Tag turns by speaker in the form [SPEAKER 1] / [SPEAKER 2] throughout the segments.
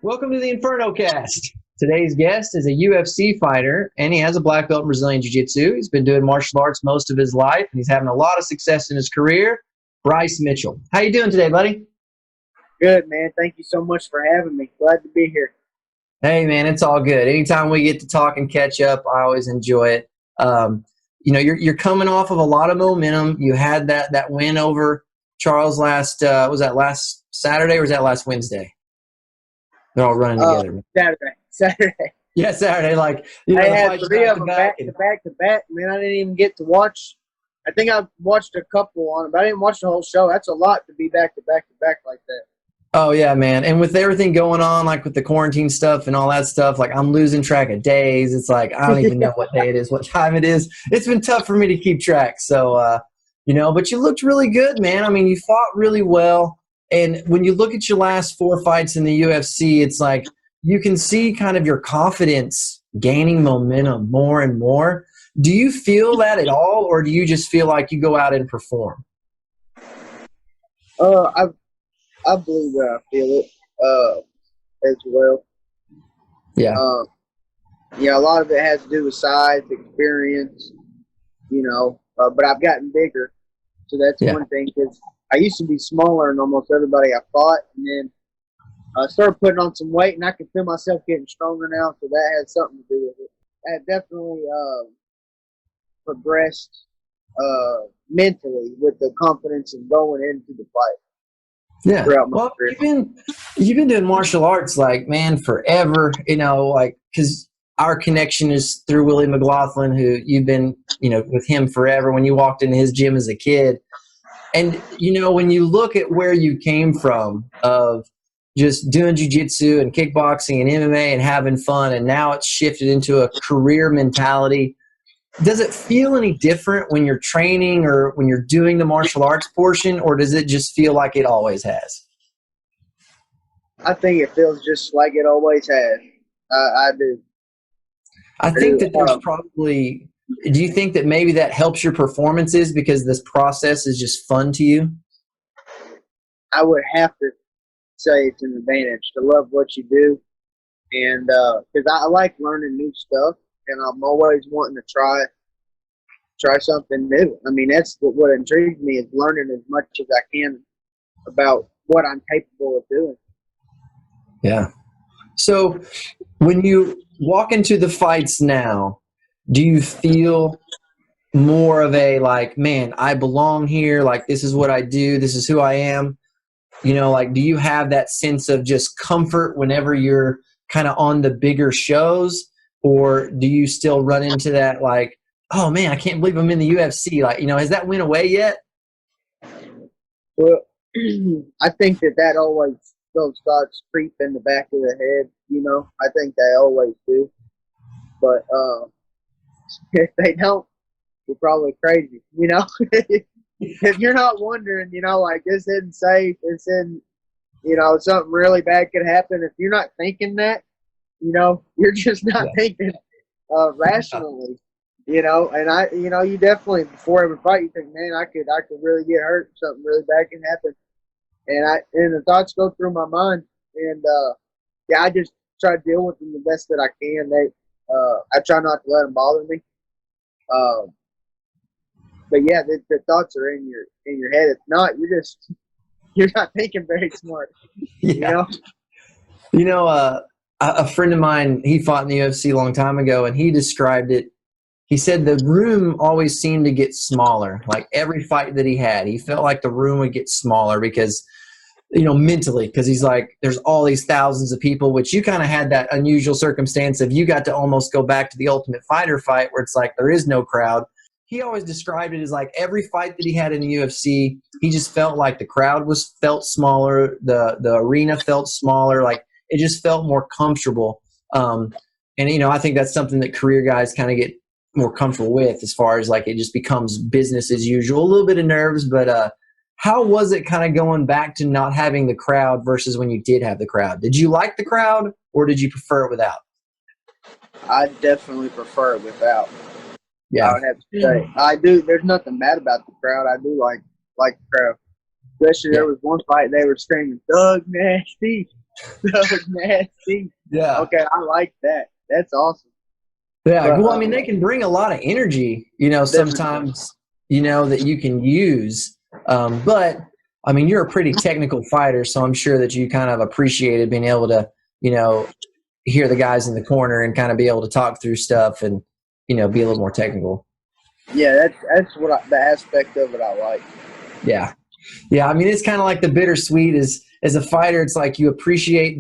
[SPEAKER 1] Welcome to the Inferno Cast. Today's guest is a UFC fighter, and he has a black belt in Brazilian Jiu-Jitsu. He's been doing martial arts most of his life, and he's having a lot of success in his career. Bryce Mitchell. How you doing today, buddy?
[SPEAKER 2] Good, man. Thank you so much for having me. Glad to be here.
[SPEAKER 1] Hey, man, it's all good. Anytime we get to talk and catch up, I always enjoy it. You're coming off of a lot of momentum. You had that win over Charles was that last Saturday or was that last Wednesday? They're all running together.
[SPEAKER 2] Saturday.
[SPEAKER 1] Yeah, Saturday.
[SPEAKER 2] I
[SPEAKER 1] the
[SPEAKER 2] had
[SPEAKER 1] fights
[SPEAKER 2] three of them
[SPEAKER 1] back
[SPEAKER 2] back to back to back. Man, I didn't even get to watch. I think I watched a couple on it, but I didn't watch the whole show. That's a lot to be back to back to back like that.
[SPEAKER 1] Oh yeah, man. And with everything going on, like with the quarantine stuff and all that stuff, like I'm losing track of days. It's like I don't even know what day it is, what time it is. It's been tough for me to keep track. So but you looked really good, man. I mean, you fought really well. And when you look at your last 4 fights in the UFC, it's like you can see kind of your confidence gaining momentum more and more. Do you feel that at all, or do you just feel like you go out and perform?
[SPEAKER 2] I believe that I feel it as well.
[SPEAKER 1] Yeah.
[SPEAKER 2] A lot of it has to do with size, experience, but I've gotten bigger. So that's one thing, because I used to be smaller than almost everybody I fought, and then I started putting on some weight, and I can feel myself getting stronger now, so that had something to do with it. I definitely progressed mentally with the confidence of going into the fight.
[SPEAKER 1] Yeah. Well, you've been doing martial arts, like, man, forever, because our connection is through Willie McLaughlin, who you've been, with him forever when you walked into his gym as a kid. And, when you look at where you came from of just doing jiu-jitsu and kickboxing and MMA and having fun, and now it's shifted into a career mentality, does it feel any different when you're training or when you're doing the martial arts portion, or does it just feel like it always has?
[SPEAKER 2] I think it feels just like it always has. I do.
[SPEAKER 1] I think that there's probably – do you think that maybe that helps your performances because this process is just fun to you?
[SPEAKER 2] I would have to say it's an advantage to love what you do, and because I like learning new stuff, and I'm always wanting to try something new. I mean, that's what intrigues me, is learning as much as I can about what I'm capable of doing.
[SPEAKER 1] Yeah. So when you walk into the fights now, do you feel more of a like, man, I belong here, like this is what I do, this is who I am? Do you have that sense of just comfort whenever you're kind of on the bigger shows, or do you still run into that like, oh man, I can't believe I'm in the UFC? Has that went away yet?
[SPEAKER 2] Well, I think that always, those thoughts creep in the back of the head. I think they always do. But if they don't, you're probably crazy. If you're not wondering, like this isn't safe, this isn't, something really bad could happen. If you're not thinking that, you're just not thinking rationally. And you definitely, before every fight, you think, man, I could really get hurt. Something really bad can happen. And the thoughts go through my mind. And, I just try to deal with them the best that I can. I try not to let them bother me. But yeah, the thoughts are in your head. If not, you're not thinking very smart.
[SPEAKER 1] Yeah. A friend of mine, he fought in the UFC a long time ago, and he described it. He said the room always seemed to get smaller. Like every fight that he had, he felt like the room would get smaller because, mentally, because he's like, there's all these thousands of people, which you kind of had that unusual circumstance of you got to almost go back to the Ultimate Fighter fight where it's like there is no crowd. He always described it as like every fight that he had in the UFC, he just felt like the crowd felt smaller, the arena felt smaller, like it just felt more comfortable. And I think that's something that career guys kind of get more comfortable with, as far as like it just becomes business as usual. A little bit of nerves, but how was it kind of going back to not having the crowd versus when you did have the crowd? Did you like the crowd, or did you prefer it without?
[SPEAKER 2] I definitely prefer it without.
[SPEAKER 1] Yeah,
[SPEAKER 2] I would have to say I do. There's nothing bad about the crowd. I do like the crowd. Especially there was one fight they were screaming "Thug Nasty," So nasty.
[SPEAKER 1] Yeah.
[SPEAKER 2] Okay, I like that. That's awesome.
[SPEAKER 1] Yeah.
[SPEAKER 2] But
[SPEAKER 1] Well, I mean, they can bring a lot of energy,
[SPEAKER 2] definitely.
[SPEAKER 1] sometimes, that you can use. But I mean, you're a pretty technical fighter, so I'm sure that you kind of appreciated being able to, you know, hear the guys in the corner and kind of be able to talk through stuff and, be a little more technical.
[SPEAKER 2] Yeah, that's the aspect of it I like.
[SPEAKER 1] Yeah. Yeah, I mean, it's kind of like the bittersweet as a fighter. It's like you appreciate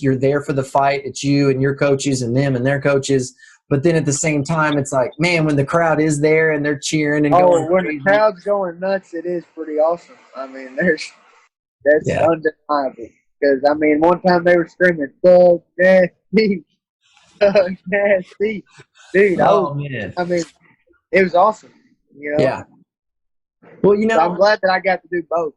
[SPEAKER 1] you're there for the fight. It's you and your coaches and them and their coaches. But then at the same time, it's like, man, when the crowd is there and they're cheering and
[SPEAKER 2] Oh,
[SPEAKER 1] going
[SPEAKER 2] when the
[SPEAKER 1] crazy.
[SPEAKER 2] crowd's going nuts, it is pretty awesome. I mean, that's
[SPEAKER 1] Yeah.
[SPEAKER 2] undeniable. Because I mean, one time they were screaming "Thug nasty, thug nasty," dude.
[SPEAKER 1] Oh man.
[SPEAKER 2] I mean, it was awesome. You know,
[SPEAKER 1] Yeah. Well,
[SPEAKER 2] so I'm glad that I got to do both.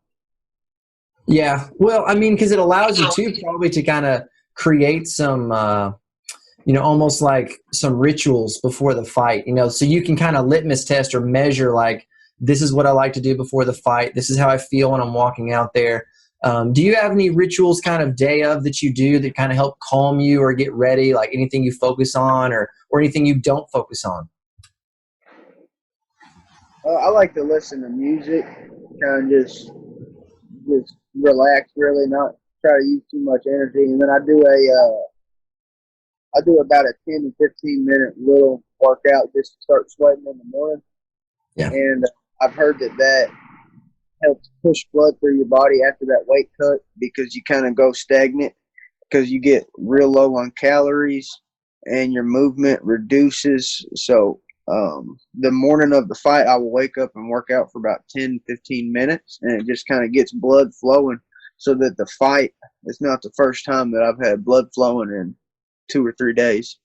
[SPEAKER 1] yeah. Well, I mean, because it allows you to probably to kind of create some, almost like some rituals before the fight, so you can kind of litmus test or measure like, this is what I like to do before the fight. This is how I feel when I'm walking out there. Do you have any rituals kind of day of that you do that kind of help calm you or get ready? Like anything you focus on or anything you don't focus on?
[SPEAKER 2] I like to listen to music, kind of just relax, really, not try to use too much energy, and then I do about a 10 to 15 minute little workout just to start sweating in the morning.
[SPEAKER 1] Yeah.
[SPEAKER 2] And I've heard that helps push blood through your body after that weight cut because you kind of go stagnant because you get real low on calories and your movement reduces. So the morning of the fight, I will wake up and work out for about 10 to 15 minutes, and it just kind of gets blood flowing so that the fight is not the first time that I've had blood flowing in 2 or 3 days.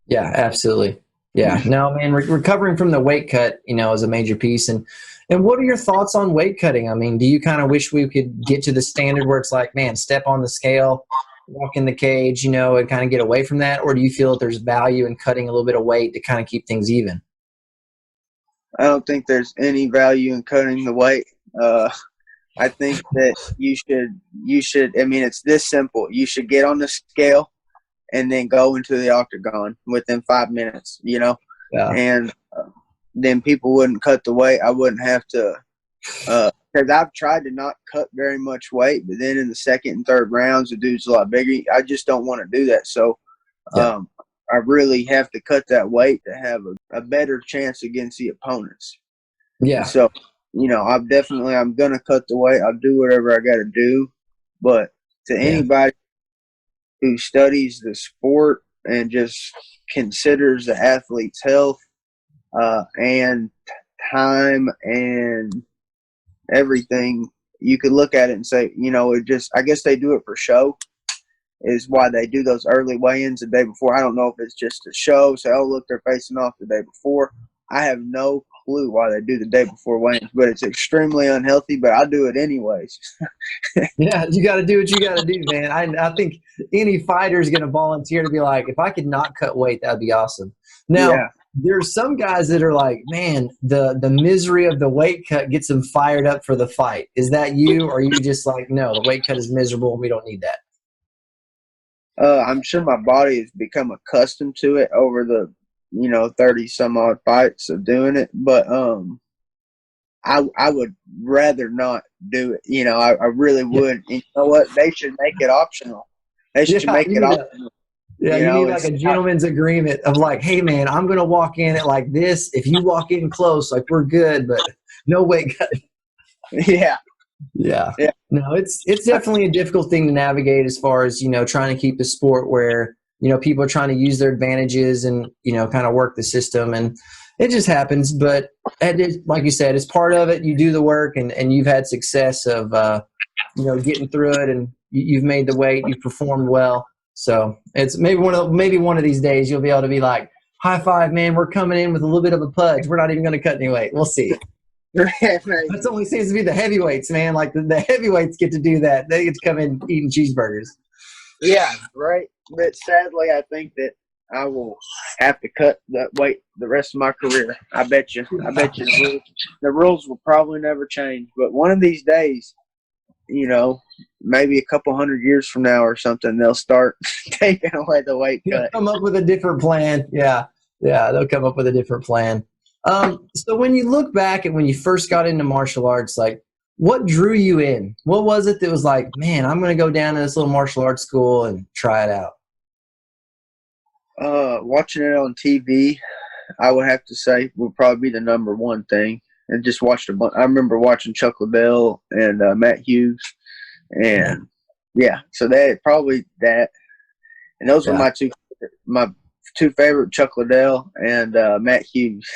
[SPEAKER 1] Yeah, absolutely. Yeah. No, man, recovering from the weight cut, is a major piece. And what are your thoughts on weight cutting? I mean, do you kind of wish we could get to the standard where it's like, man, step on the scale, walk in the cage, and kind of get away from that? Or do you feel that there's value in cutting a little bit of weight to kind of keep things even?
[SPEAKER 2] I don't think there's any value in cutting the weight. I think that you should. I mean, it's this simple. You should get on the scale and then go into the octagon within 5 minutes.
[SPEAKER 1] Yeah.
[SPEAKER 2] And then people wouldn't cut the weight. I wouldn't have to. Because I've tried to not cut very much weight, but then in the second and third rounds, the dude's a lot bigger. I just don't want to do that. So
[SPEAKER 1] Yeah.
[SPEAKER 2] I really have to cut that weight to have a better chance against the opponents.
[SPEAKER 1] Yeah.
[SPEAKER 2] So, I'm going to cut the weight. I'll do whatever I got to do. But to
[SPEAKER 1] Yeah.
[SPEAKER 2] anybody who studies the sport and just considers the athlete's health and time and everything, you could look at it and say, I guess they do it for show, is why they do those early weigh-ins the day before. I don't know if it's just a show. Say, oh, look, they're facing off the day before. I have no clue why they do the day before weigh-ins, but it's extremely unhealthy, but I do it anyways.
[SPEAKER 1] Yeah, you got to do what you got to do, man. I think any fighter is going to volunteer to be like, if I could not cut weight, that would be awesome. Now,
[SPEAKER 2] Yeah.
[SPEAKER 1] there's some guys that are like, man, the misery of the weight cut gets them fired up for the fight. Is that you, or are you just like, no, the weight cut is miserable and we don't need that?
[SPEAKER 2] I'm sure my body has become accustomed to it over the 30 some odd fights of doing it, but I would rather not do it. I really
[SPEAKER 1] Yeah.
[SPEAKER 2] would. And you know what? They should make it optional. They should
[SPEAKER 1] Yeah,
[SPEAKER 2] make it optional.
[SPEAKER 1] you need like
[SPEAKER 2] It's
[SPEAKER 1] a gentleman's agreement of like, hey, man, I'm going to walk in at like this. If you walk in close, like we're good, but no weight cut.
[SPEAKER 2] yeah,
[SPEAKER 1] Yeah.
[SPEAKER 2] yeah,
[SPEAKER 1] No, it's definitely a difficult thing to navigate as far as, trying to keep the sport where, people are trying to use their advantages and, kind of work the system. And it just happens. But like you said, it's part of it. You do the work and you've had success of, getting through it, and you've made the weight, you've performed well. So it's maybe one of these days you'll be able to be like, high five, man, we're coming in with a little bit of a pudge. We're not even going to cut any weight. We'll see. That only seems to be the heavyweights, man. Like the heavyweights get to do that. They get to come in eating cheeseburgers.
[SPEAKER 2] yeah, right. But sadly, I think that I will have to cut that weight the rest of my career. I bet you. I bet you the rules will probably never change. But one of these days, you know, maybe a couple 100 years from now or something, they'll start taking away the weight
[SPEAKER 1] They'll
[SPEAKER 2] cut.
[SPEAKER 1] come up with a different plan. Yeah, yeah, they'll come up with a different plan. So when you look back at when you first got into martial arts, like what drew you in? What was it that was like, man, I'm going to go down to this little martial arts school and try it out?
[SPEAKER 2] Watching it on TV, I would have to say would probably be the number one thing. And just watched a bunch. I remember watching Chuck Liddell and Matt Hughes,
[SPEAKER 1] Yeah,
[SPEAKER 2] and yeah, so that probably that. And those were
[SPEAKER 1] yeah.
[SPEAKER 2] my two favorite, Chuck Liddell and Matt Hughes.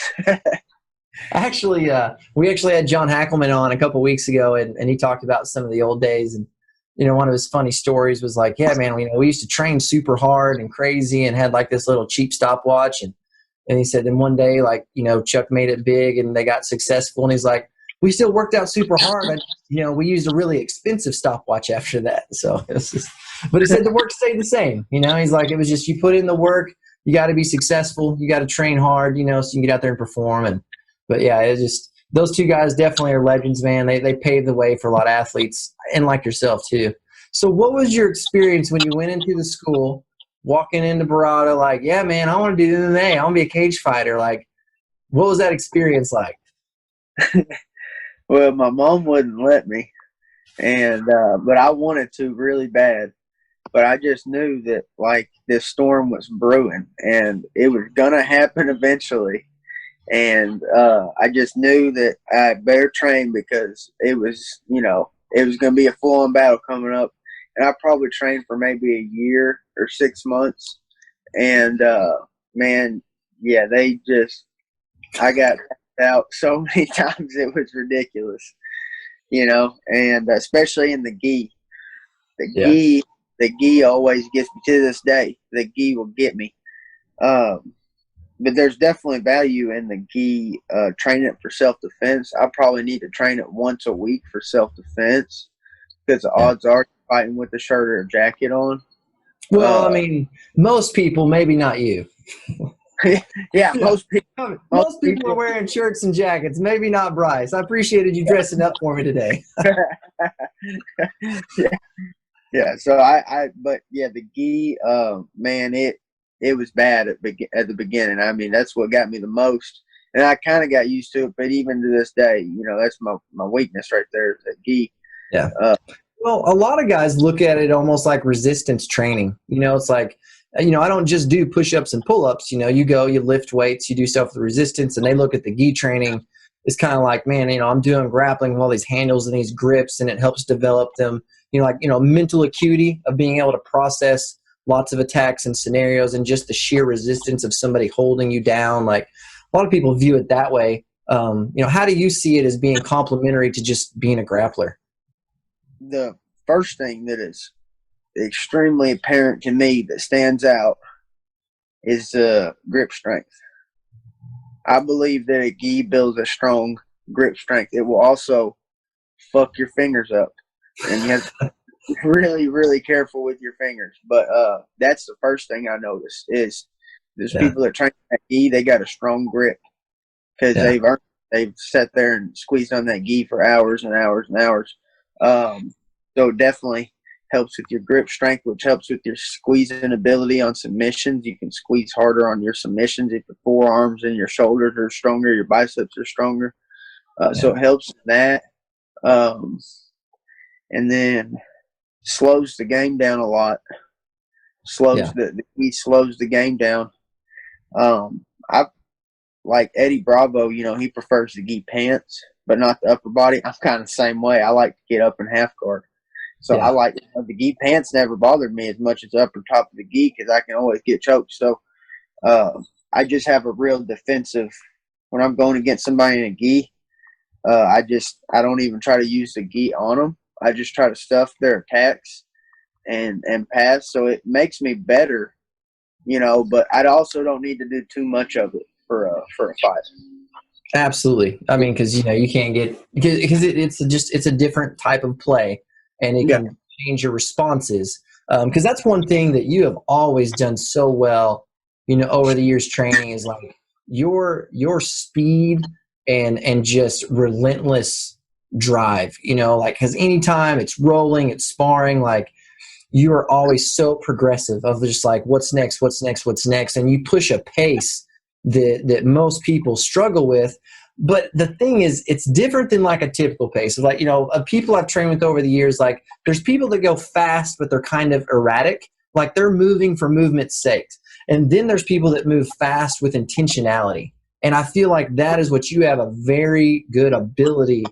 [SPEAKER 1] Actually, we actually had John Hackelman on a couple weeks ago, and he talked about some of the old days. And one of his funny stories was like, yeah, man, we used to train super hard and crazy, and had like this little cheap stopwatch. And he said, then one day, like, Chuck made it big, and they got successful. And he's like, we still worked out super hard. We used a really expensive stopwatch after that. So, but he said the work stayed the same. He's like, it was just you put in the work. You got to be successful. You got to train hard. So you can get out there and perform. But yeah, it's just those two guys definitely are legends, man. They paved the way for a lot of athletes, and like yourself too. So what was your experience when you went into the school, walking into Barada, like, yeah, man, I want to do MMA. I want to be a cage fighter. Like, what was that experience like?
[SPEAKER 2] Well, my mom wouldn't let me, and but I wanted to really bad. But I just knew that like this storm was brewing, and it was gonna happen eventually. And I just knew that I better train because it was going to be a full-on battle coming up. And I probably trained for maybe a year or 6 months. And, man, yeah, I got out so many times it was ridiculous, and especially in the gi. The
[SPEAKER 1] Yeah.
[SPEAKER 2] gi, the gi always gets me to this day. The gi will get me. But there's definitely value in the gi, training it for self-defense. I probably need to train it once a week for self-defense because the
[SPEAKER 1] Yeah.
[SPEAKER 2] odds are fighting with a shirt or a jacket on.
[SPEAKER 1] Well, I mean, most people, maybe not you.
[SPEAKER 2] Yeah,
[SPEAKER 1] Yeah.
[SPEAKER 2] most
[SPEAKER 1] Most people are
[SPEAKER 2] people.
[SPEAKER 1] wearing shirts and jackets. Maybe not Bryce. I appreciated you dressing up for me today.
[SPEAKER 2] Yeah, yeah. So but yeah, the gi, man, it was bad at the beginning. I mean, that's what got me the most, and I kind of got used to it. But even to this day, that's my weakness right there, is that gi.
[SPEAKER 1] Yeah.
[SPEAKER 2] Uh,
[SPEAKER 1] Well, a lot of guys look at it almost like resistance training. It's like, I don't just do push-ups and pull-ups. You go, you lift weights, you do stuff with resistance, and they look at the gi training. It's kind of like, man, I'm doing grappling with all these handles and these grips, and it helps develop them, mental acuity of being able to process lots of attacks and scenarios, and just the sheer resistance of somebody holding you down. Like, a lot of people view it that way. How do you see it as being complementary to just being a grappler?
[SPEAKER 2] the first thing that is extremely apparent to me that stands out is grip strength. I believe that a gi builds a strong grip strength. It will also fuck your fingers up, and you have to be really, really careful with your fingers. But that's the first thing I noticed is there's
[SPEAKER 1] Yeah.
[SPEAKER 2] people that train that gi, they got a strong grip because
[SPEAKER 1] Yeah.
[SPEAKER 2] they've sat there and squeezed on that gi for hours and hours and hours. So it definitely helps with your grip strength, which helps with your squeezing ability on submissions. You can squeeze harder on your submissions if your forearms and your shoulders are stronger, your biceps are stronger. So
[SPEAKER 1] Yeah.
[SPEAKER 2] it helps in that. Um, and then slows the game down a lot.
[SPEAKER 1] Yeah.
[SPEAKER 2] He slows the game down. I like Eddie Bravo. He prefers the gi pants, but not the upper body. I'm kind of the same way. I like to get up in half guard. So I
[SPEAKER 1] Yeah.
[SPEAKER 2] like the gi pants never bothered me as much as the upper top of the gi because I can always get choked. So uh, I just have a real defensive when I'm going against somebody in a gi. I don't even try to use the gi on them. I just try to stuff their attacks and pass. So it makes me better, But I also don't need to do too much of it for a fight.
[SPEAKER 1] Absolutely. I mean, because you can't get because it's a different type of play, and it
[SPEAKER 2] Yeah,
[SPEAKER 1] can change your responses. Because that's one thing that you have always done so well, over the years training is like your speed and just relentless drive, you know, like, because anytime it's rolling, it's sparring, like, you are always so progressive of just like, what's next, what's next, what's next. And you push a pace that most people struggle with. But the thing is, it's different than like a typical pace. Like, you know, people I've trained with over the years, like there's people that go fast, but they're kind of erratic. Like they're moving for movement's sake. And then there's people that move fast with intentionality. And I feel like that is what you have a very good ability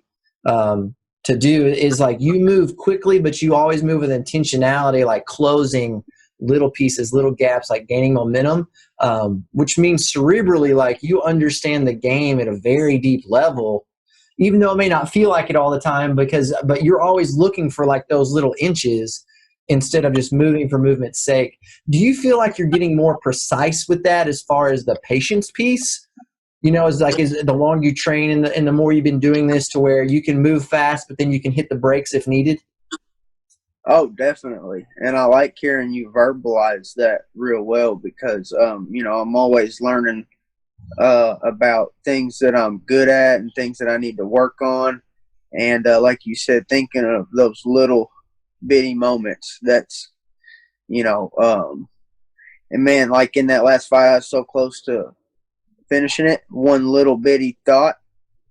[SPEAKER 1] to do, is like you move quickly, but you always move with intentionality, like closing little pieces, little gaps, like gaining momentum, which means cerebrally, like you understand the game at a very deep level, even though it may not feel like it all the time, but you're always looking for like those little inches instead of just moving for movement's sake. Do you feel like you're getting more precise with that as far as the patience piece? You know, is the longer you train and the more you've been doing this to where you can move fast, but then you can hit the brakes if needed?
[SPEAKER 2] Oh, definitely. And I like hearing you verbalize that real well because, you know, I'm always learning about things that I'm good at and things that I need to work on. And like you said, thinking of those little bitty moments, that's, you know, and man, like in that last fight, I was so close to finishing it. One little bitty thought,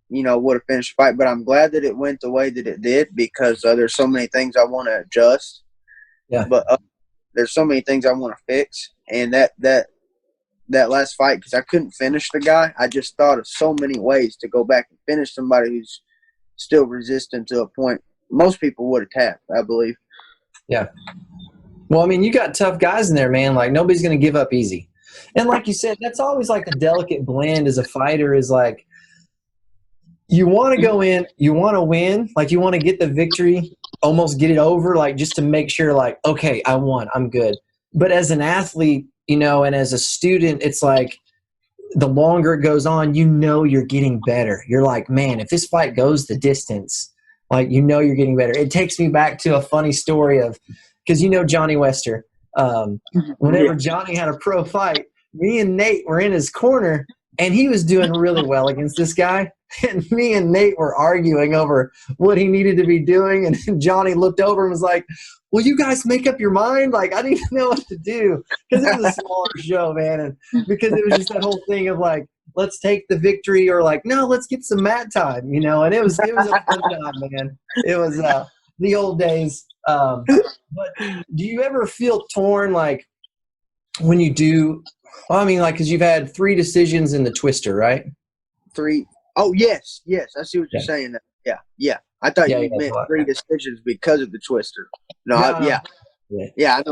[SPEAKER 2] you know, would have finished the fight. But I'm glad that it went the way that it did because there's so many things I want to adjust.
[SPEAKER 1] Yeah.
[SPEAKER 2] But there's so many things I want to fix. And that last fight, because I couldn't finish the guy, I just thought of so many ways to go back and finish somebody who's still resistant to a point most people would have tapped, I believe.
[SPEAKER 1] Yeah. Well, I mean, you got tough guys in there, man. Like nobody's going to give up easy. And like you said, that's always like the delicate blend as a fighter, is like you want to go in, you want to win, like you want to get the victory, almost get it over, like just to make sure like, okay, I won, I'm good. But as an athlete, you know, and as a student, it's like the longer it goes on, you know, you're getting better. You're like, man, if this fight goes the distance, like, you know, you're getting better. It takes me back to a funny story of, because you know Johnny Wester. Whenever Johnny had a pro fight, me and Nate were in his corner, and he was doing really well against this guy. And me and Nate were arguing over what he needed to be doing. And Johnny looked over and was like, will you guys make up your mind? Like, I didn't know what to do, because it was a smaller show, man. And because it was just that whole thing of like, let's take the victory, or like, no, let's get some mat time, you know. And it was a fun time, man. It was the old days. But do you ever feel torn, like when you do? Well, I mean, like, because you've had 3 decisions in the Twister, right?
[SPEAKER 2] 3. Oh, yes. I see what you're saying. Yeah. I thought you meant 3 decisions because of the Twister. No, I know.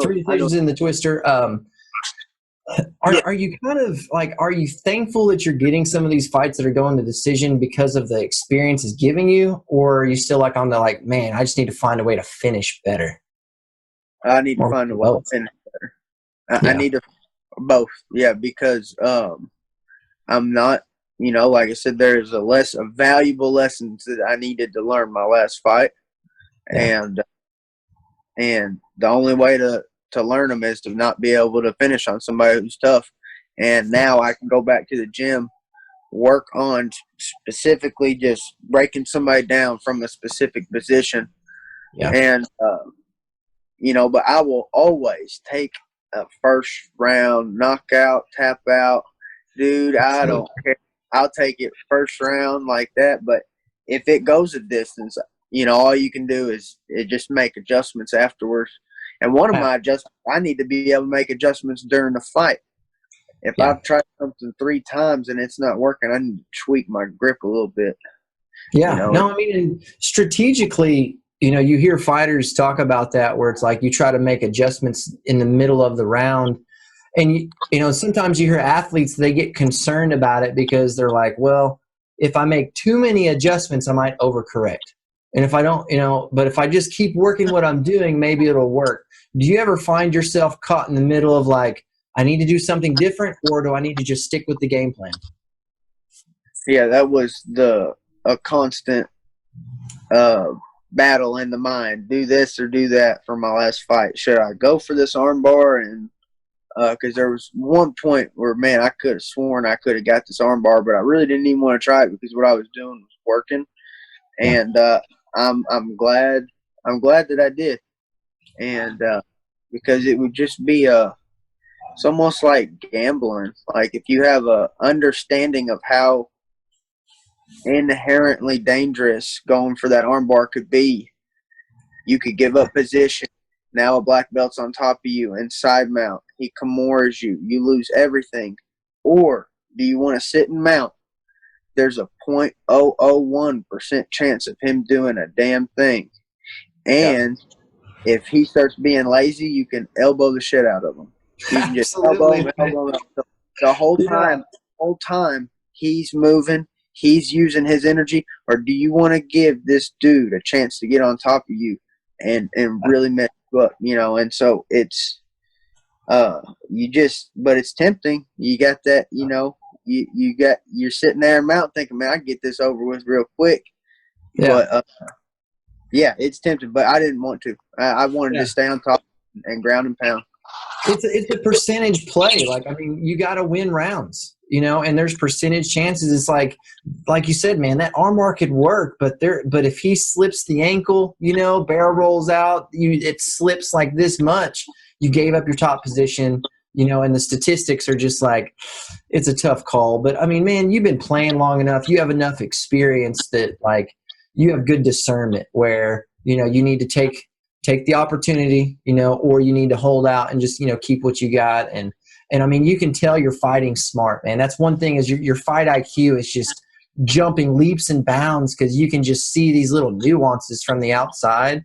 [SPEAKER 1] 3 decisions in the Twister. Are you kind of like, are you thankful that you're getting some of these fights that are going to decision because of the experience is giving you, or are you still like on the like, man, I just need to find a way to finish better?
[SPEAKER 2] I need to find a way to finish better. I need to both. Yeah, because I'm not, you know, like I said, there's a valuable lessons that I needed to learn my last fight, and the only way to learn them is to not be able to finish on somebody who's tough. And now I can go back to the gym, work on specifically just breaking somebody down from a specific position. And, you know, but I will always take a first round knockout, tap out. Dude, I don't care. I'll take it first round like that. But if it goes a distance, you know, all you can do is just make adjustments afterwards. And one of my adjustments, I need to be able to make adjustments during the fight. If I've tried something 3 times and it's not working, I need to tweak my grip a little bit.
[SPEAKER 1] Yeah.
[SPEAKER 2] You know?
[SPEAKER 1] No, I mean, strategically, you know, you hear fighters talk about that, where it's like you try to make adjustments in the middle of the round. And, you know, sometimes you hear athletes, they get concerned about it because they're like, well, if I make too many adjustments, I might overcorrect. And if I don't, you know, but if I just keep working what I'm doing, maybe it'll work. Do you ever find yourself caught in the middle of like, I need to do something different, or do I need to just stick with the game plan?
[SPEAKER 2] Yeah, that was a constant battle in the mind. Do this or do that for my last fight. Should I go for this armbar? And because there was one point where, man, I could have sworn I could have got this armbar, but I really didn't even want to try it because what I was doing was working.
[SPEAKER 1] Yeah.
[SPEAKER 2] and I'm glad that I did, and because it would just be it's almost like gambling. Like if you have a understanding of how inherently dangerous going for that armbar could be, you could give up position. Now a black belt's on top of you and side mount. He Kimura's you. You lose everything. Or do you want to sit and mount? There's a 0.001% chance of him doing a damn thing.
[SPEAKER 1] Yeah.
[SPEAKER 2] And if he starts being lazy, you can elbow the shit out of him. You can just elbow
[SPEAKER 1] Absolutely,
[SPEAKER 2] him,
[SPEAKER 1] man.
[SPEAKER 2] elbow him. The
[SPEAKER 1] Yeah.
[SPEAKER 2] whole time he's moving, he's using his energy. Or do you want to give this dude a chance to get on top of you and really mess you up? And so it's but it's tempting. You got that, you're sitting there and mount thinking, man, I can get this over with real quick.
[SPEAKER 1] Yeah.
[SPEAKER 2] But yeah, it's tempting, but I didn't want to. I wanted
[SPEAKER 1] Yeah.
[SPEAKER 2] to stay on top and ground and pound.
[SPEAKER 1] It's a percentage play. Like, I mean, you got to win rounds, and there's percentage chances. It's like you said, man, that armbar could work, but if he slips the ankle, barrel rolls out, it slips like this much, you gave up your top position, and the statistics are just like, it's a tough call. But I mean, man, you've been playing long enough. You have enough experience that like you have good discernment where, you need to take the opportunity, or you need to hold out and just, keep what you got. And I mean, you can tell you're fighting smart, man. That's one thing is your fight IQ is just jumping leaps and bounds because you can just see these little nuances from the outside.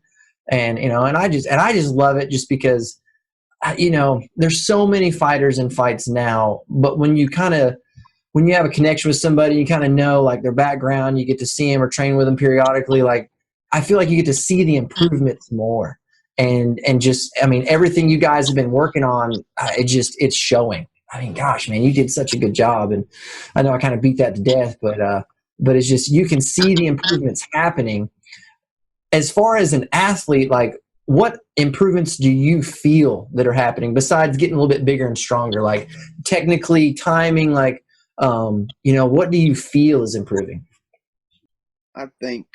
[SPEAKER 1] And, and I just love it just because, there's so many fighters in fights now, but when you have a connection with somebody, you kind of know like their background, you get to see them or train with them periodically. Like, I feel like you get to see the improvements more and just, I mean, everything you guys have been working on, it's showing. I mean, gosh, man, you did such a good job. And I know I kind of beat that to death, but it's just, you can see the improvements happening. As far as an athlete, like what improvements do you feel that are happening besides getting a little bit bigger and stronger, like technically timing, like, what do you feel is improving?
[SPEAKER 2] I think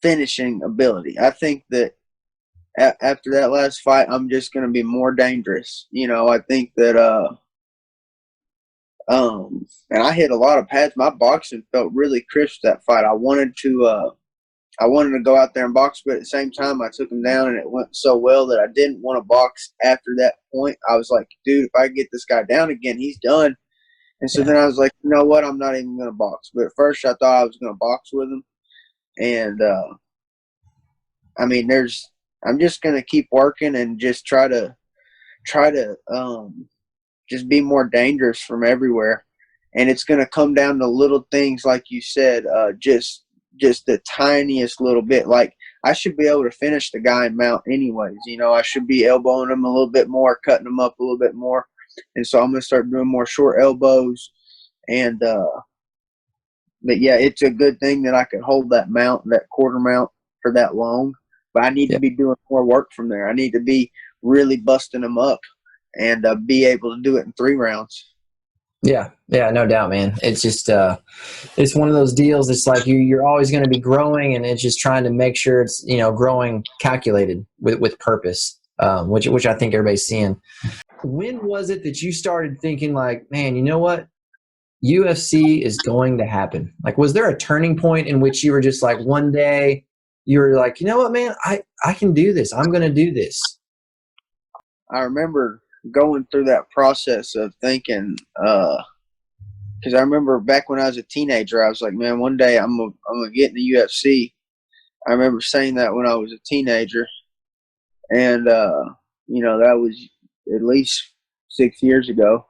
[SPEAKER 2] finishing ability. I think that after that last fight, I'm just going to be more dangerous. I think that and I hit a lot of pads. My boxing felt really crisp that fight. I wanted to go out there and box, but at the same time, I took him down, and it went so well that I didn't want to box after that point. I was like, dude, if I get this guy down again, he's done. And so
[SPEAKER 1] Yeah.
[SPEAKER 2] then I was like, you know what? I'm not even going to box. But at first, I thought I was going to box with him. And, I mean, I'm just going to keep working and just try to just be more dangerous from everywhere. And it's going to come down to little things, like you said, just the tiniest little bit. Like I should be able to finish the guy in mount anyways. I should be elbowing him a little bit more, cutting him up a little bit more. And so I'm going to start doing more short elbows. And, but yeah, it's a good thing that I could hold that mount, that quarter mount for that long. But I need to
[SPEAKER 1] Yeah.
[SPEAKER 2] be doing more work from there. I need to be really busting them up and be able to do it in 3 rounds.
[SPEAKER 1] Yeah. Yeah. No doubt, man. It's just, it's one of those deals. It's like you're always going to be growing, and it's just trying to make sure it's, growing calculated with purpose, which I think everybody's seeing. When was it that you started thinking like, man, you know what? UFC is going to happen. Like, was there a turning point in which you were just like, one day you were like, you know what, man, I can do this. I'm going to do this.
[SPEAKER 2] I remember going through that process of thinking, because I remember back when I was a teenager, I was like, man, one day I'm gonna get in the UFC. I remember saying that when I was a teenager, and that was at least 6 years ago.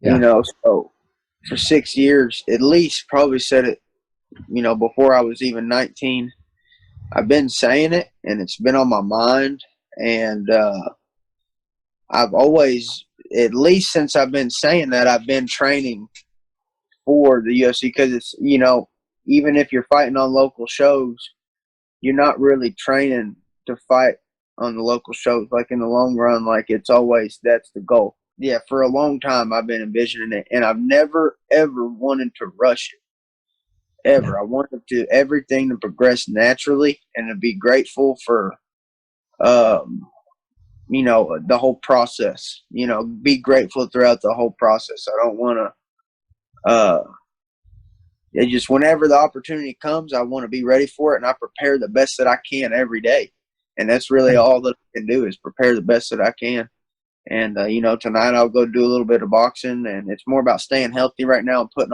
[SPEAKER 1] Yeah.
[SPEAKER 2] So for 6 years, at least, probably said it, before I was even 19. I've been saying it, and it's been on my mind, and I've always, at least since I've been saying that, I've been training for the UFC because it's, even if you're fighting on local shows, you're not really training to fight on the local shows. Like in the long run, like it's always, that's the goal. Yeah, for a long time I've been envisioning it, and I've never ever wanted to rush it. ever. I want everything to progress naturally and to be grateful for, the whole process. Be grateful throughout the whole process. I don't want to. It just whenever the opportunity comes, I want to be ready for it, and I prepare the best that I can every day. And that's really all that I can do is prepare the best that I can. And tonight I'll go do a little bit of boxing, and it's more about staying healthy right now and putting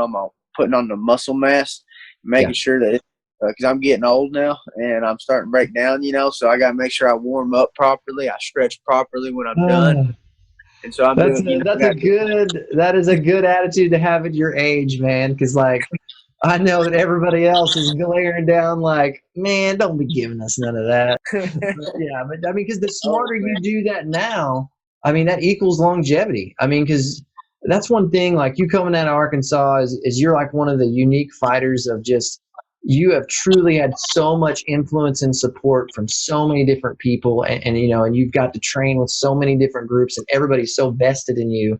[SPEAKER 2] on the muscle mass, making sure that because I'm getting old now and I'm starting to break down, so I got to make sure I warm up properly, I stretch properly when I'm done,
[SPEAKER 1] Yeah.
[SPEAKER 2] and so I'm
[SPEAKER 1] That's
[SPEAKER 2] doing.
[SPEAKER 1] a that's a good that is a good attitude to have at your age, man. Because like I know that everybody else is glaring down like, man, don't be giving us none of that. But yeah, but I mean, because the
[SPEAKER 2] Oh
[SPEAKER 1] smarter
[SPEAKER 2] man,
[SPEAKER 1] you do that now, I mean, that equals longevity. I mean, because that's one thing. Like you coming out of Arkansas is you're like one of the unique fighters of just you have truly had so much influence and support from so many different people, and you've got to train with so many different groups, and everybody's so vested in you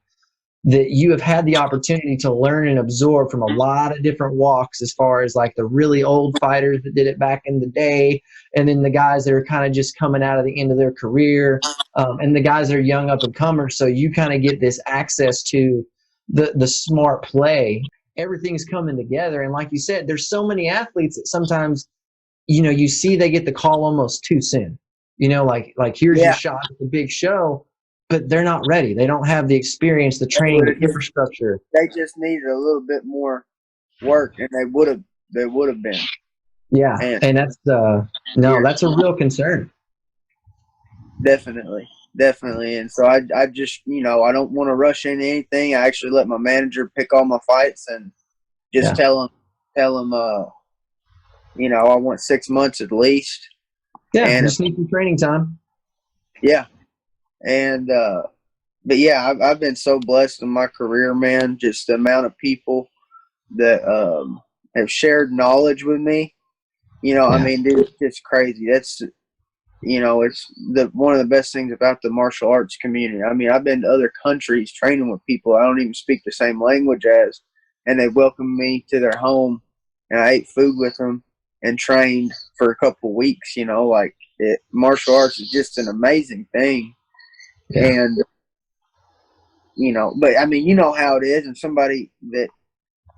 [SPEAKER 1] that you have had the opportunity to learn and absorb from a lot of different walks as far as like the really old fighters that did it back in the day and then the guys that are kind of just coming out of the end of their career and the guys that are young up and comers, so you kind of get this access to the smart play. Everything's coming together, and like you said, there's so many athletes that sometimes you see they get the call almost too soon. Like here's your
[SPEAKER 2] yeah,
[SPEAKER 1] shot at the big show, but they're not ready. They don't have the experience, the training, the infrastructure.
[SPEAKER 2] they just needed a little bit more work, and they would have been
[SPEAKER 1] Yeah,
[SPEAKER 2] and
[SPEAKER 1] and that's no,
[SPEAKER 2] years.
[SPEAKER 1] that's a real concern.
[SPEAKER 2] Definitely, definitely. And so I just, I don't want to rush into anything. I actually let my manager pick all my fights and just
[SPEAKER 1] Yeah,
[SPEAKER 2] tell him, I want 6 months at least.
[SPEAKER 1] yeah,
[SPEAKER 2] And
[SPEAKER 1] just need some training time.
[SPEAKER 2] yeah, and but yeah, I've been so blessed in my career, man. Just the amount of people that have shared knowledge with me. I
[SPEAKER 1] Yeah,
[SPEAKER 2] mean, dude, it's just crazy. It's the one of the best things about the martial arts community. I mean, I've been to other countries training with people I don't even speak the same language as, and they welcomed me to their home, and I ate food with them and trained for a couple of weeks. Martial arts is just an amazing thing,
[SPEAKER 1] yeah,
[SPEAKER 2] and but I mean, you know how it is, and somebody that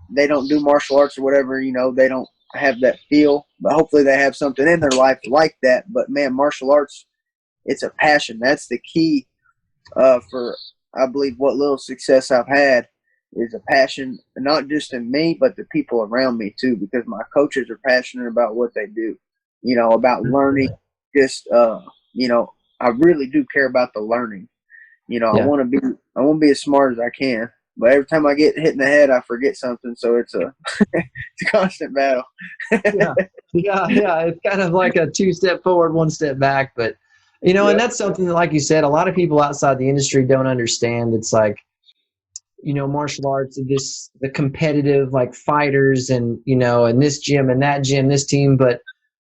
[SPEAKER 2] they don't do martial arts or whatever, they don't have that feel, but hopefully they have something in their life like that. But man, martial arts, it's a passion. That's the key for, I believe, what little success I've had is a passion, not just in me, but the people around me too, because my coaches are passionate about what they do, about learning. Just, I really do care about the learning. I
[SPEAKER 1] yeah.
[SPEAKER 2] want to be as smart as I can, but every time I get hit in the head, I forget something. So it's a, it's a constant battle.
[SPEAKER 1] Yeah, yeah. It's kind of like a two-step forward, one step back. But and
[SPEAKER 2] Yep.
[SPEAKER 1] that's something that, like you said, a lot of people outside the industry don't understand. It's like martial arts, the competitive like fighters, and and this gym and that gym, this team. But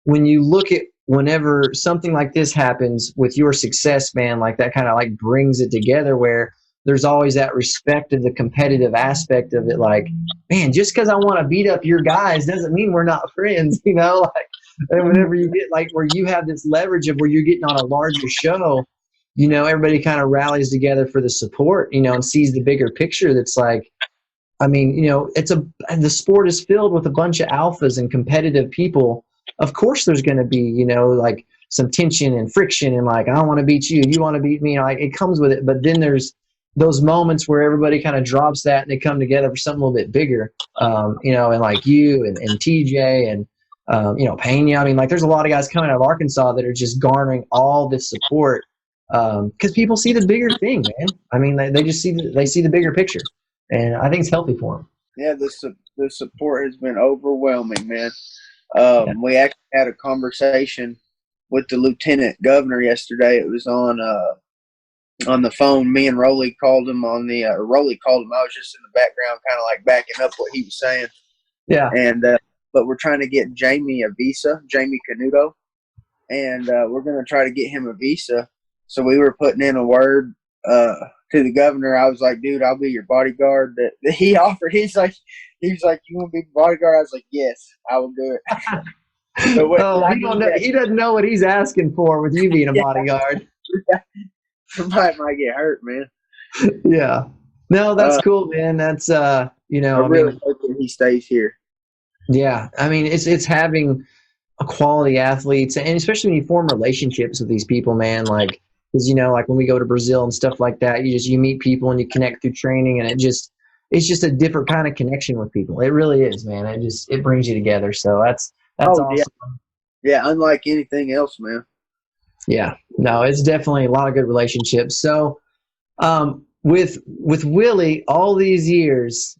[SPEAKER 1] when you look at whenever something like this happens with your success, man, like that kind of like brings it together where there's always that respect of the competitive aspect of it. Like, man, just because I want to beat up your guys doesn't mean we're not friends, like, and whenever you get like where you have this leverage of where you're getting on a larger show, everybody kind of rallies together for the support, and sees the bigger picture. That's like, I mean, the sport is filled with a bunch of alphas and competitive people. Of course, there's going to be, like some tension and friction and like, I want to beat you, you want to beat me. Like it comes with it. But then there's those moments where everybody kind of drops that and they come together for something a little bit bigger. And like you and TJ and, Pena. I mean, like there's a lot of guys coming out of Arkansas that are just garnering all this support because people see the bigger thing, man. I mean, they just see the bigger picture, and I think it's healthy for them.
[SPEAKER 2] Yeah. The support has been overwhelming, man.
[SPEAKER 1] Yeah,
[SPEAKER 2] We actually had a conversation with the lieutenant governor yesterday. It was on the phone. Me and Rolly called him on the Rolly called him. I was just in the background, kind of like backing up what he was saying.
[SPEAKER 1] yeah,
[SPEAKER 2] And but we're trying to get Jamie a visa, Jamie Canuto, and we're going to try to get him a visa. So we were putting in a word to the governor. I was like, dude, I'll be your bodyguard. That he offered. He was like, you want to be the bodyguard? I was like, yes, I will do it. But what,
[SPEAKER 1] Oh,
[SPEAKER 2] I
[SPEAKER 1] he don't
[SPEAKER 2] mean,
[SPEAKER 1] know. He doesn't know what he's asking for with you being a
[SPEAKER 2] yeah,
[SPEAKER 1] bodyguard.
[SPEAKER 2] somebody might get hurt, man.
[SPEAKER 1] Yeah. No, that's cool, man. That's
[SPEAKER 2] I really hope that he stays here.
[SPEAKER 1] yeah. I mean, it's having a quality athletes, and especially when you form relationships with these people, man. Like, because like when we go to Brazil and stuff like that, you meet people and you connect through training, and it's just a different kind of connection with people. It really is, man. It brings you together. So that's
[SPEAKER 2] Oh yeah,
[SPEAKER 1] awesome.
[SPEAKER 2] yeah. Unlike anything else, man.
[SPEAKER 1] Yeah. No, it's definitely a lot of good relationships. So, with Willie, all these years,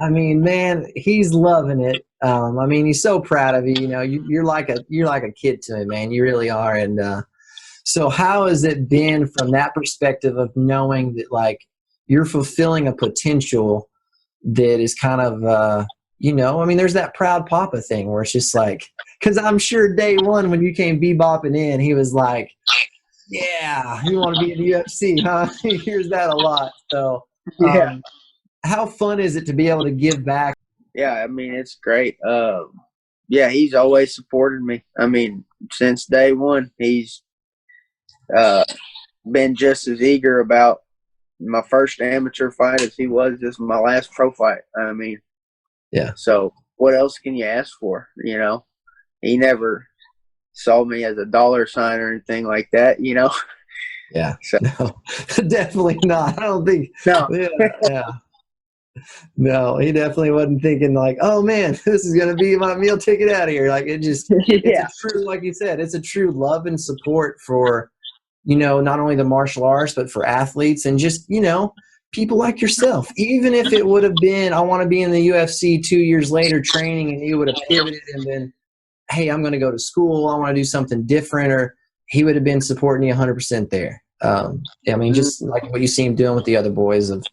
[SPEAKER 1] I mean, man, he's loving it. I mean, he's so proud of you. You're like a kid to him, man. You really are. And so, how has it been from that perspective of knowing that like you're fulfilling a potential that is kind of I mean, there's that proud papa thing where it's just like, because I'm sure day one when you came bebopping in, he was like, yeah, you want to be in the UFC, huh? He hears that a lot. So,
[SPEAKER 2] Yeah,
[SPEAKER 1] how fun is it to be able to give back?
[SPEAKER 2] yeah. I mean, it's great. Yeah, he's always supported me. I mean, since day one, he's uh, been just as eager about my first amateur fight as he was just my last pro fight. I mean,
[SPEAKER 1] Yeah.
[SPEAKER 2] so what else can you ask for? He never saw me as a dollar sign or anything like that.
[SPEAKER 1] Yeah.
[SPEAKER 2] So
[SPEAKER 1] No, definitely not. I don't think.
[SPEAKER 2] no,
[SPEAKER 1] Yeah. Yeah. No, he definitely wasn't thinking like, oh man, this is going to be my meal ticket out of here. Like it's a
[SPEAKER 2] yeah,
[SPEAKER 1] true, like you said, it's a true love and support for, not only the martial arts, but for athletes and just, people like yourself. Even if it would have been, I want to be in the UFC 2 years later training and you would have pivoted and been, hey, I'm going to go to school. I want to do something different. Or he would have been supporting you 100% there. I mean, just like what you see him doing with the other boys of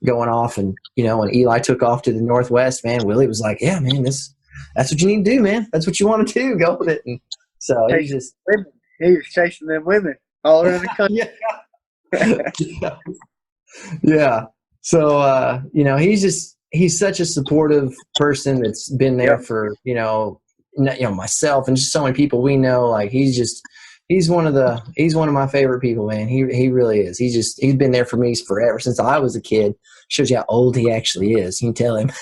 [SPEAKER 1] going off and, when Eli took off to the Northwest, man, Willie was like, yeah, man, that's what you need to do, man. That's what you want to do. Go with it. And so he's just,
[SPEAKER 2] women. He was chasing them women all around the country.
[SPEAKER 1] yeah. Yeah. So, he's such a supportive person that's been there
[SPEAKER 2] Yep.
[SPEAKER 1] for, myself and just so many people we know. Like he's one of my favorite people, man. He really is. He's been there for me forever since I was a kid. Shows you how old he actually is. You can tell him.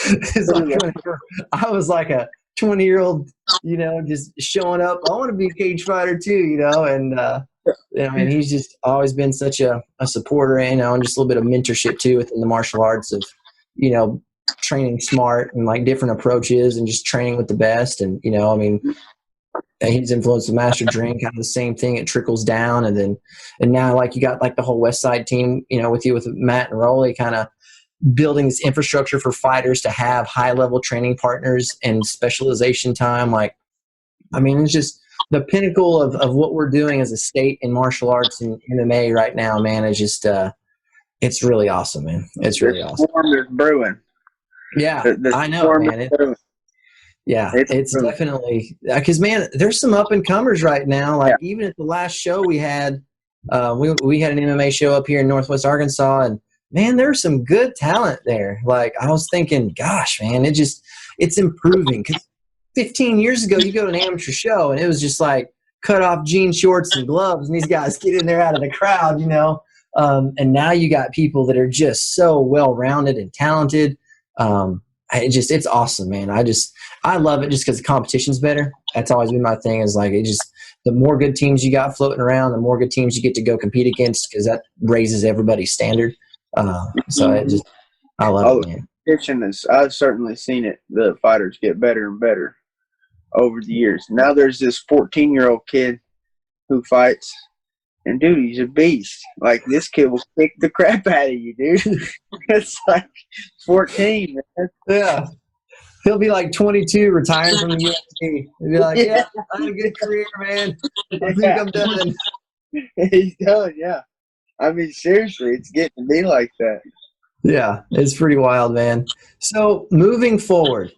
[SPEAKER 1] It's like whenever I was like a 20-year-old, just showing up. I want to be a cage fighter too, and I mean, he's just always been such a supporter, and just a little bit of mentorship too within the martial arts of, training smart and like different approaches and just training with the best. And, I mean, he's influenced the Master Dream, kind of the same thing. It trickles down. And now like you got like the whole West Side team, with you with Matt and Rolly kind of building this infrastructure for fighters to have high level training partners and specialization time. Like, I mean, it's just the pinnacle of what we're doing as a state in martial arts and MMA right now, man, is just, it's really awesome, man. It's really awesome.
[SPEAKER 2] Storm is brewing.
[SPEAKER 1] Yeah,
[SPEAKER 2] The
[SPEAKER 1] I know,
[SPEAKER 2] storm
[SPEAKER 1] man.
[SPEAKER 2] is brewing.
[SPEAKER 1] It's
[SPEAKER 2] brewing.
[SPEAKER 1] definitely, because, man, there's some up and comers right now. Like even at the last show we had, we had an MMA show up here in Northwest Arkansas, and man, there's some good talent there. Like I was thinking, gosh, man, it's improving. 'Cause 15 years ago, you go to an amateur show, and it was just like cut off jean shorts and gloves, and these guys get in there out of the crowd, and now you got people that are just so well rounded and talented. It's awesome, man. I love it just because the competition's better. That's always been my thing. Is like the more good teams you got floating around, the more good teams you get to go compete against because that raises everybody's standard. So I love it, man.
[SPEAKER 2] Competition is. I've certainly seen it. The fighters get better and better over the years. Now there's this 14-year-old kid who fights. And dude, he's a beast. Like this kid will kick the crap out of you, dude. It's like 14, man.
[SPEAKER 1] Yeah. He'll be like 22, retiring from the UFC. He'll be like, yeah, I had a good career, man. I think I'm done.
[SPEAKER 2] He's done, yeah. I mean, seriously, it's getting to be like that.
[SPEAKER 1] Yeah, it's pretty wild, man. So moving forward,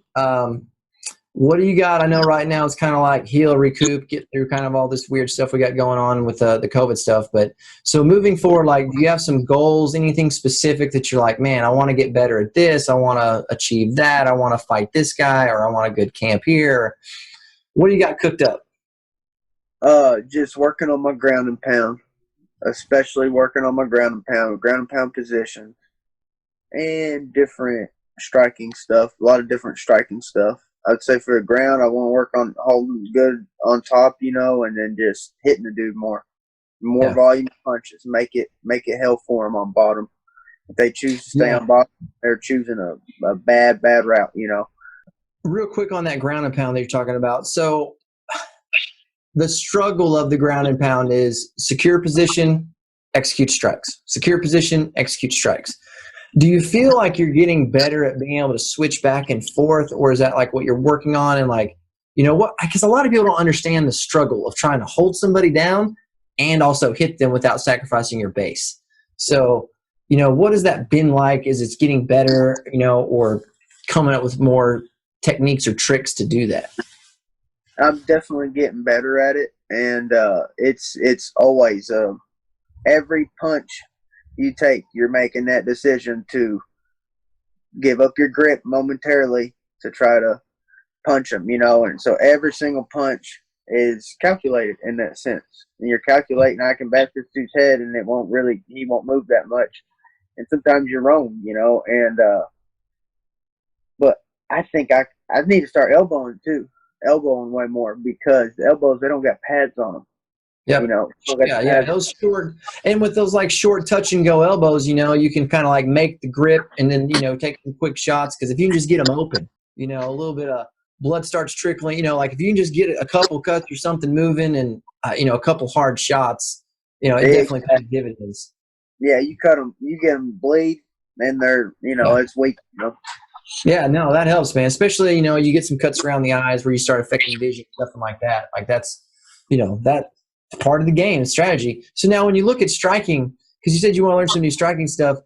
[SPEAKER 1] What do you got? I know right now it's kind of like heal, recoup, get through kind of all this weird stuff we got going on with the COVID stuff. But so moving forward, like, do you have some goals, anything specific that you're like, man, I want to get better at this. I want to achieve that. I want to fight this guy, or I want a good camp here. What do you got cooked up?
[SPEAKER 2] Just working on my ground and pound, especially working on my ground and pound positions, and different striking stuff. A lot of different striking stuff. I'd say for the ground, I want to work on holding good on top, and then just hitting the dude more
[SPEAKER 1] Yeah.
[SPEAKER 2] volume punches. Make it hell for them on bottom. If they choose to stay
[SPEAKER 1] Yeah.
[SPEAKER 2] on bottom, they're choosing a bad route.
[SPEAKER 1] Real quick on that ground and pound that you're talking about. So the struggle of the ground and pound is secure position, execute strikes. Secure position, execute strikes. Do you feel like you're getting better at being able to switch back and forth, or is that like what you're working on? And like, what? Because a lot of people don't understand the struggle of trying to hold somebody down and also hit them without sacrificing your base. So, what has that been like? Is it getting better, or coming up with more techniques or tricks to do that?
[SPEAKER 2] I'm definitely getting better at it, and it's always every punch you take, you're making that decision to give up your grip momentarily to try to punch them, and so every single punch is calculated in that sense. And you're calculating, I can bash this dude's head, and he won't move that much. And sometimes you're wrong, and but I think I need to start elbowing too, elbowing way more, because the elbows, they don't got pads on them.
[SPEAKER 1] Yep. Yeah. Those short, and with those like short touch and go elbows, you can kind of like make the grip and then, take some quick shots. Cause if you can just get them open, a little bit of blood starts trickling, like if you can just get a couple cuts or something moving and, a couple hard shots, it definitely pays dividends.
[SPEAKER 2] Yeah. You cut them, you get them bleed, and they're, it's weak,
[SPEAKER 1] Yeah, no, that helps, man. Especially, you get some cuts around the eyes where you start affecting vision, something like that. Like that's, that part of the game strategy. So now when you look at striking, because you said you want to learn some new striking stuff,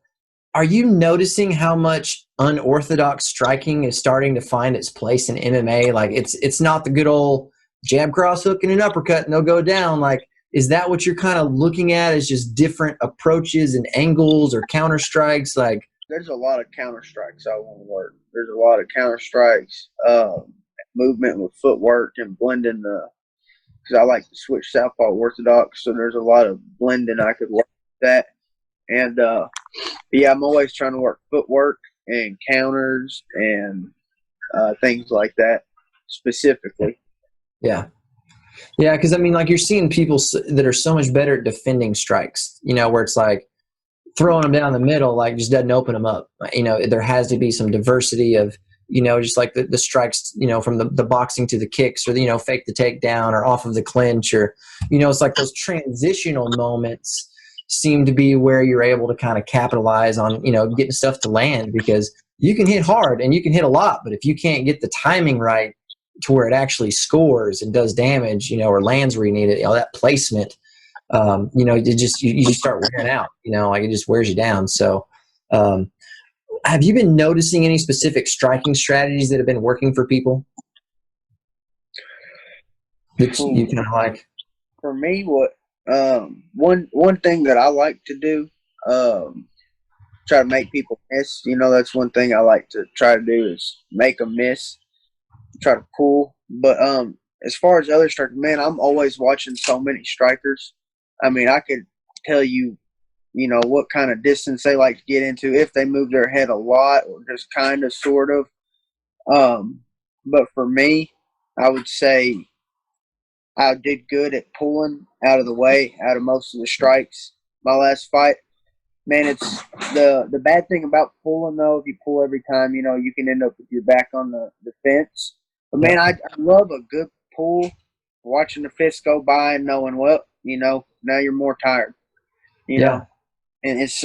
[SPEAKER 1] are you noticing how much unorthodox striking is starting to find its place in MMA? Like it's not the good old jab, cross hook, and an uppercut and they'll go down. Like, is that what you're kind of looking at as just different approaches and angles or counter strikes? Like,
[SPEAKER 2] there's a lot of counter strikes I want to work. There's a lot of counter strikes, movement with footwork, and blending because I like to switch southpaw orthodox, so there's a lot of blending I could work with that. And yeah, I'm always trying to work footwork and counters and things like that specifically.
[SPEAKER 1] Yeah. Yeah, because I mean, like you're seeing people that are so much better at defending strikes, where it's like throwing them down the middle, like just doesn't open them up. There has to be some diversity of, just like the strikes, from the boxing to the kicks or the, fake the takedown or off of the clinch or, it's like those transitional moments seem to be where you're able to kind of capitalize on, getting stuff to land, because you can hit hard and you can hit a lot, but if you can't get the timing right to where it actually scores and does damage, or lands where you need it, that placement, you just start wearing out, like it just wears you down. So, have you been noticing any specific striking strategies that have been working for people that you kind of like?
[SPEAKER 2] For me, what one thing that I like to do, try to make people miss. That's one thing I like to try to do, is make them miss, try to pull. But as far as other strikers, man, I'm always watching so many strikers. I mean, I could tell you, what kind of distance they like to get into, if they move their head a lot or just kind of, sort of. But for me, I would say I did good at pulling out of the way, out of most of the strikes. My last fight, man, it's the bad thing about pulling, though. If you pull every time, you can end up with your back on the fence. But man, I love a good pull, watching the fist go by and knowing, well, now you're more tired, know. And it's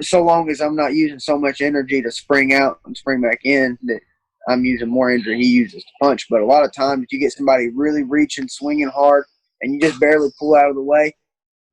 [SPEAKER 2] so long as I'm not using so much energy to spring out and spring back in, that I'm using more energy he uses to punch. But a lot of times you get somebody really reaching, swinging hard, and you just barely pull out of the way,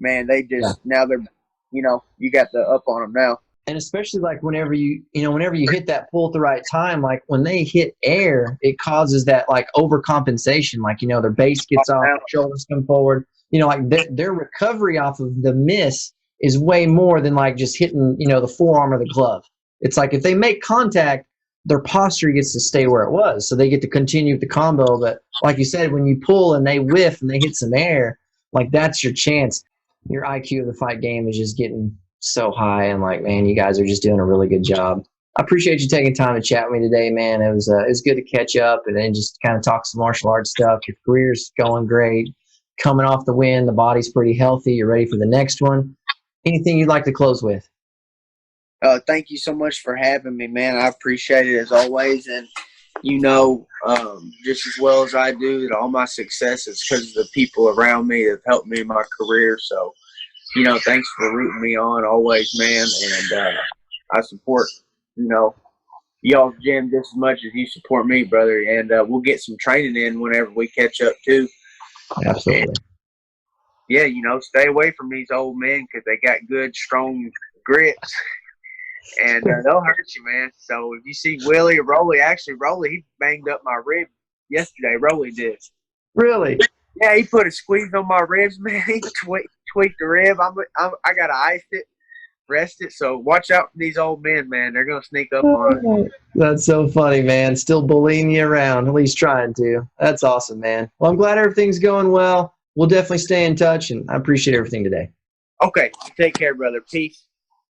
[SPEAKER 2] man, they just, now they're, you got the up on them now.
[SPEAKER 1] And especially like whenever whenever you hit that pull at the right time, like when they hit air, it causes that like overcompensation. Like, their base gets off, their shoulders come forward. Like their recovery off of the miss is way more than like just hitting, the forearm or the glove. It's like if they make contact, their posture gets to stay where it was. So they get to continue with the combo. But like you said, when you pull and they whiff and they hit some air, like that's your chance. Your IQ of the fight game is just getting so high, and like, man, you guys are just doing a really good job. I appreciate you taking time to chat with me today, man. It was good to catch up and then just kind of talk some martial arts stuff. Your career's going great, coming off the win. The body's pretty healthy. You're ready for the next one. Anything you'd like to close with?
[SPEAKER 2] Thank you so much for having me, man. I appreciate it as always. And just as well as I do, that all my success is because of the people around me that have helped me in my career. So, thanks for rooting me on always, man. And I support, y'all's gym just as much as you support me, brother. And we'll get some training in whenever we catch up, too.
[SPEAKER 1] Absolutely.
[SPEAKER 2] And, yeah, stay away from these old men because they got good, strong grips. And they'll hurt you, man. So if you see Willie or Rolly, actually, Rolly, he banged up my rib yesterday. Rolly did.
[SPEAKER 1] Really?
[SPEAKER 2] Yeah, he put a squeeze on my ribs, man. He tweaked the rib. I got to ice it, rest it. So watch out for these old men, man. They're going to sneak up on it.
[SPEAKER 1] That's so funny, man. Still bullying you around, at least trying to. That's awesome, man. Well, I'm glad everything's going well. We'll definitely stay in touch, and I appreciate everything today.
[SPEAKER 2] Okay. Take care, brother. Peace.